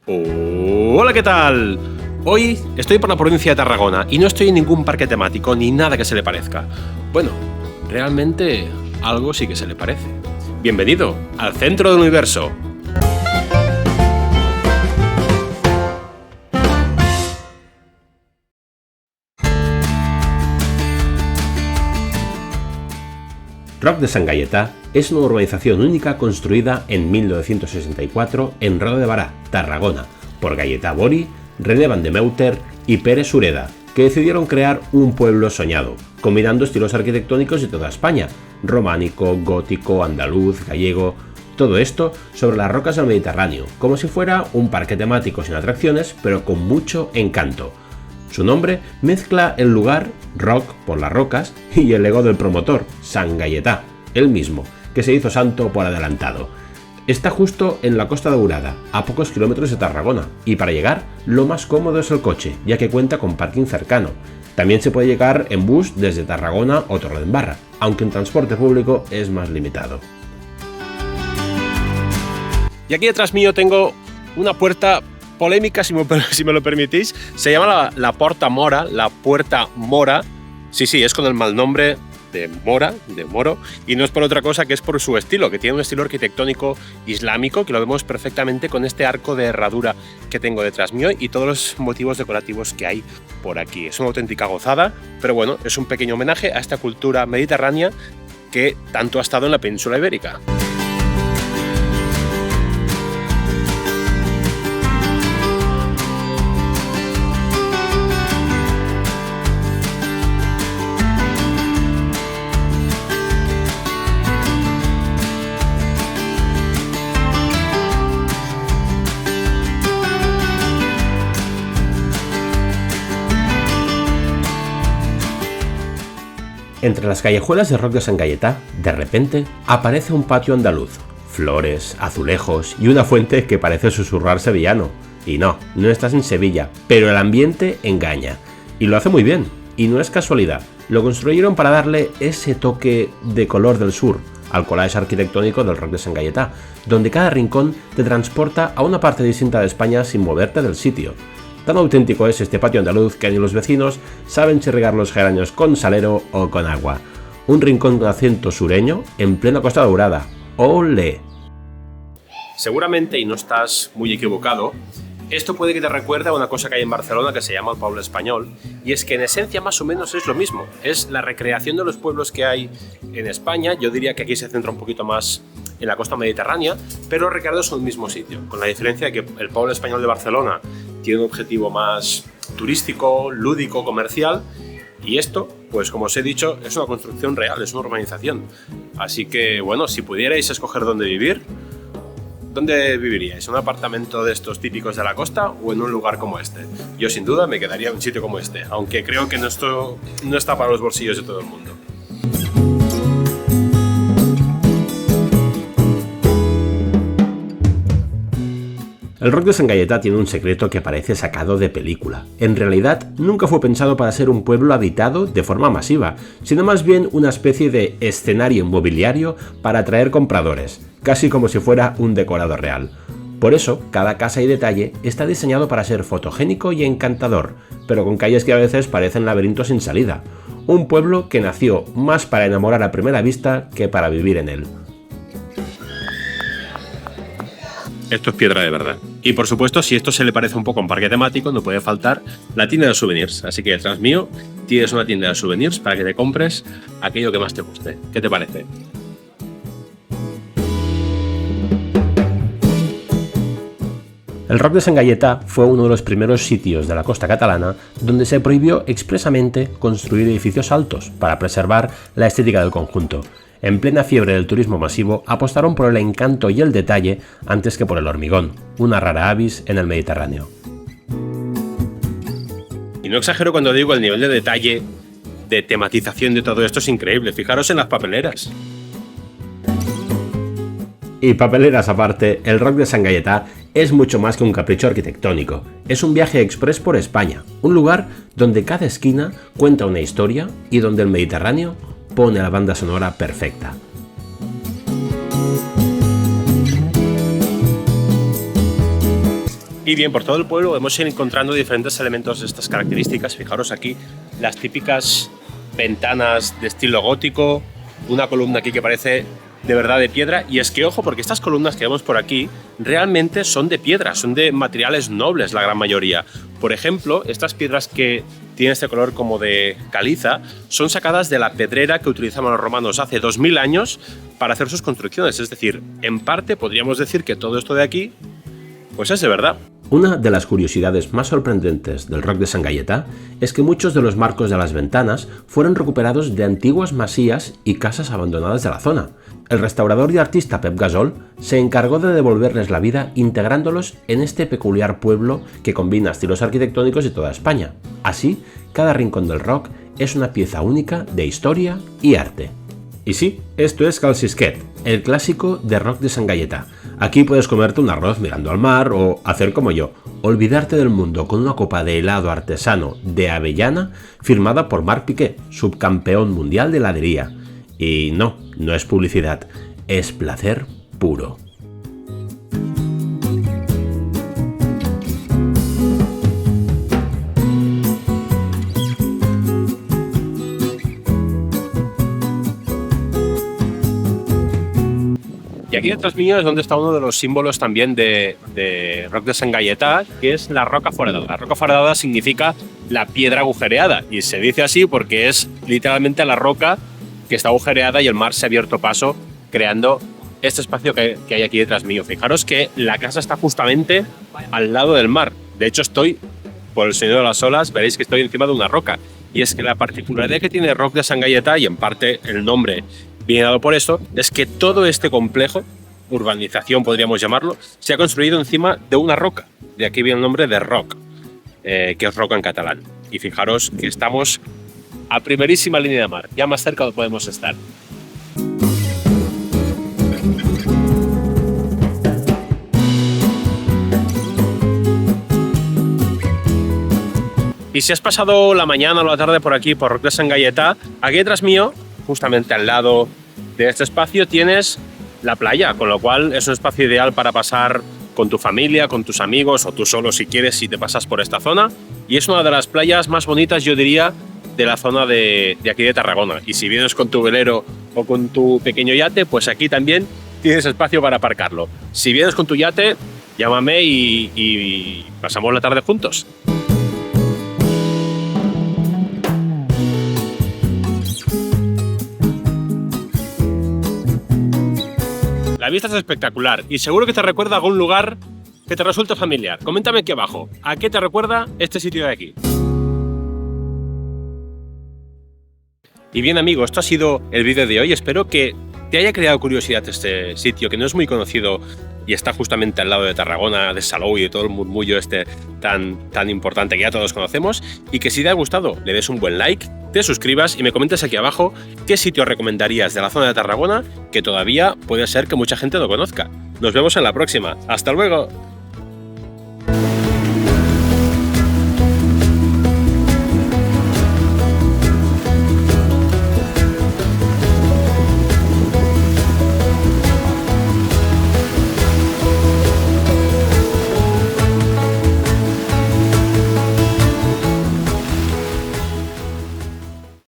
Hola, ¿qué tal? Hoy estoy por la provincia de Tarragona y no estoy en ningún parque temático ni nada que se le parezca. Bueno, realmente algo sí que se le parece. Bienvenido al centro del universo. Roc de Sant Gaietà es una urbanización única construida en 1964 en Roda de Bará, Tarragona, por Gaietà Bori, René Van de Meuter y Pere Sureda, que decidieron crear un pueblo soñado, combinando estilos arquitectónicos de toda España, románico, gótico, andaluz, gallego, todo esto sobre las rocas del Mediterráneo, como si fuera un parque temático sin atracciones, pero con mucho encanto. Su nombre mezcla el lugar, Roc por las rocas, y el ego del promotor, Sant Gaietà, él mismo, que se hizo santo por adelantado. Está justo en la Costa Daurada, a pocos kilómetros de Tarragona, y para llegar lo más cómodo es el coche, ya que cuenta con parking cercano. También se puede llegar en bus desde Tarragona o Torredembarra, aunque en transporte público es más limitado. Y aquí detrás mío tengo una puerta polémica, si me lo permitís. Se llama la Porta Mora, la Puerta Mora. Sí, es con el mal nombre de Mora, de Moro, y no es por otra cosa que es por su estilo, que tiene un estilo arquitectónico islámico, que lo vemos perfectamente con este arco de herradura que tengo detrás mío y todos los motivos decorativos que hay por aquí. Es una auténtica gozada, pero bueno, es un pequeño homenaje a esta cultura mediterránea que tanto ha estado en la península ibérica. Entre las callejuelas de Roc de Sant Gaietà, de repente, aparece un patio andaluz, flores, azulejos y una fuente que parece susurrar sevillano. Y no estás en Sevilla, pero el ambiente engaña. Y lo hace muy bien, y no es casualidad. Lo construyeron para darle ese toque de color del sur al collage arquitectónico del Roc de Sant Gaietà, donde cada rincón te transporta a una parte distinta de España sin moverte del sitio. Tan auténtico es este patio andaluz que ni los vecinos saben si regar los geranios con salero o con agua. Un rincón con acento sureño en plena Costa Daurada. ¡Ole! Seguramente, y no estás muy equivocado, esto puede que te recuerde a una cosa que hay en Barcelona que se llama el Poble Espanyol, y es que en esencia más o menos es lo mismo. Es la recreación de los pueblos que hay en España. Yo diría que aquí se centra un poquito más en la costa mediterránea, pero recreados en el mismo sitio, con la diferencia de que el Poble Espanyol de Barcelona tiene un objetivo más turístico, lúdico, comercial, y esto, pues como os he dicho, es una construcción real, es una urbanización. Así que, bueno, si pudierais escoger dónde vivir, ¿dónde viviríais? ¿En un apartamento de estos típicos de la costa o en un lugar como este? Yo sin duda me quedaría en un sitio como este, aunque creo que esto no está para los bolsillos de todo el mundo. El Roc de Sant Gaietà tiene un secreto que parece sacado de película. En realidad, nunca fue pensado para ser un pueblo habitado de forma masiva, sino más bien una especie de escenario inmobiliario para atraer compradores, casi como si fuera un decorado real. Por eso, cada casa y detalle está diseñado para ser fotogénico y encantador, pero con calles que a veces parecen laberintos sin salida. Un pueblo que nació más para enamorar a primera vista que para vivir en él. Esto es piedra de verdad. Y por supuesto, si esto se le parece un poco a un parque temático, no puede faltar la tienda de souvenirs. Así que detrás mío tienes una tienda de souvenirs para que te compres aquello que más te guste. ¿Qué te parece? El Roc de Sant Gaietà fue uno de los primeros sitios de la costa catalana donde se prohibió expresamente construir edificios altos para preservar la estética del conjunto. En plena fiebre del turismo masivo, apostaron por el encanto y el detalle antes que por el hormigón, una rara avis en el Mediterráneo. Y no exagero cuando digo el nivel de detalle, de tematización de todo esto es increíble. Fijaros en las papeleras. Y papeleras aparte, el Roc de Sant Gaietà es mucho más que un capricho arquitectónico. Es un viaje express por España, un lugar donde cada esquina cuenta una historia y donde el Mediterráneo pone la banda sonora perfecta. Y bien, por todo el pueblo hemos ido encontrando diferentes elementos de estas características. Fijaros aquí las típicas ventanas de estilo gótico, una columna aquí que parece de verdad de piedra. Y es que, ojo, porque estas columnas que vemos por aquí realmente son de piedra, son de materiales nobles la gran mayoría. Por ejemplo, estas piedras que tienen este color como de caliza son sacadas de la pedrera que utilizaban los romanos hace 2000 años para hacer sus construcciones. Es decir, en parte podríamos decir que todo esto de aquí pues es de verdad. Una de las curiosidades más sorprendentes del Roc de Sant Gaietà es que muchos de los marcos de las ventanas fueron recuperados de antiguas masías y casas abandonadas de la zona. El restaurador y artista Pep Gasol se encargó de devolverles la vida integrándolos en este peculiar pueblo que combina estilos arquitectónicos de toda España. Así, cada rincón del Roc es una pieza única de historia y arte. Y sí, esto es Cal Xisquet, el clásico de Roc de Sant Gaietà. Aquí puedes comerte un arroz mirando al mar o hacer como yo, olvidarte del mundo con una copa de helado artesano de avellana firmada por Marc Piqué, subcampeón mundial de heladería. Y no es publicidad, es placer puro. Y aquí detrás mío es donde está uno de los símbolos también de Roc de Sant Gaietà, que es la roca foradada. La roca foradada significa la piedra agujereada y se dice así porque es literalmente la roca que está agujereada y el mar se ha abierto paso creando este espacio que hay aquí detrás mío. Fijaros que la casa está justamente al lado del mar. De hecho estoy, por el sonido de las olas, veréis que estoy encima de una roca. Y es que la particularidad que tiene Roc de Sant Gaietà, y en parte el nombre viene dado por esto, es que todo este complejo, urbanización podríamos llamarlo, se ha construido encima de una roca. De aquí viene el nombre de Roc, que es roca en catalán. Y fijaros que estamos a primerísima línea de mar, ya más cerca no podemos estar. Y si has pasado la mañana o la tarde por aquí, por Roc de Sant Gaietà, aquí detrás mío, justamente al lado de este espacio, tienes la playa, con lo cual es un espacio ideal para pasar con tu familia, con tus amigos o tú solo si quieres, si te pasas por esta zona. Y es una de las playas más bonitas, yo diría, de la zona de aquí de Tarragona. Y si vienes con tu velero o con tu pequeño yate, pues aquí también tienes espacio para aparcarlo. Si vienes con tu yate, llámame y pasamos la tarde juntos. La vista es espectacular y seguro que te recuerda a algún lugar que te resulte familiar. Coméntame aquí abajo, ¿a qué te recuerda este sitio de aquí? Y bien, amigo, esto ha sido el vídeo de hoy. Espero que te haya creado curiosidad este sitio, que no es muy conocido y está justamente al lado de Tarragona, de Salou y de todo el murmullo este tan importante que ya todos conocemos, y que si te ha gustado le des un buen like, te suscribas y me comentes aquí abajo qué sitio recomendarías de la zona de Tarragona que todavía puede ser que mucha gente no conozca. Nos vemos en la próxima. ¡Hasta luego!